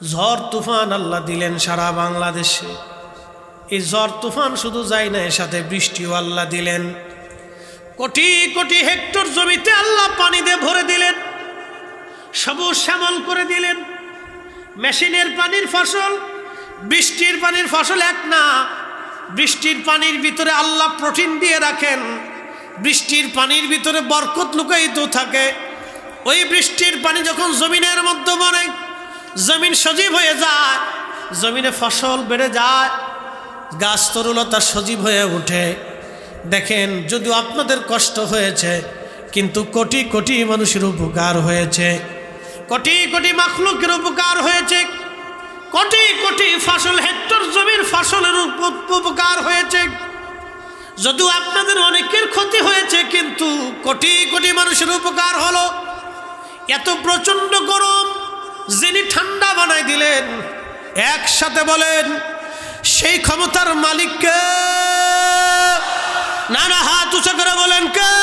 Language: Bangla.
ঝড় তুফান আল্লাহ দিলেন সারা বাংলাদেশে। এই ঝড় তুফান শুধু যায় না, এর সাথে বৃষ্টিও আল্লাহ দিলেন। কোটি কোটি হেক্টর জমিতে আল্লাহ পানি দিয়ে ভরে দিলেন, সবুজ শ্যামল করে দিলেন। মেশিনের পানির ফসল, বৃষ্টির পানির ফসল এক না। বৃষ্টির পানির ভিতরে আল্লাহ প্রোটিন দিয়ে রাখেন, বৃষ্টির পানির ভিতরে বরকত লুকায়িত থাকে। ওই বৃষ্টির পানি যখন জমিনের মধ্যে পড়ে, জমিন সজীব হয়ে যায়, জমিনে ফসল বেড়ে যায়, গাছ তরুলতা সজীব হয়ে ওঠে। দেখেন, যদিও আপনাদের কষ্ট হয়েছে, কিন্তু কোটি কোটি মানুষের উপকার হয়েছে, কোটি কোটি মাখলুকের উপকার হয়েছে, কোটি কোটি ফসল, হেক্টর জমির ফসলের উপকার হয়েছে। যদিও আপনাদের অনেকের ক্ষতি হয়েছে, কিন্তু কোটি কোটি মানুষের উপকার হলো। এত প্রচণ্ড গরম যিনি ঠান্ডা বানাই দিলেন, একসাথে বলেন সেই ক্ষমতার মালিককে। না না, হাত উঁচু করে বলেন কে?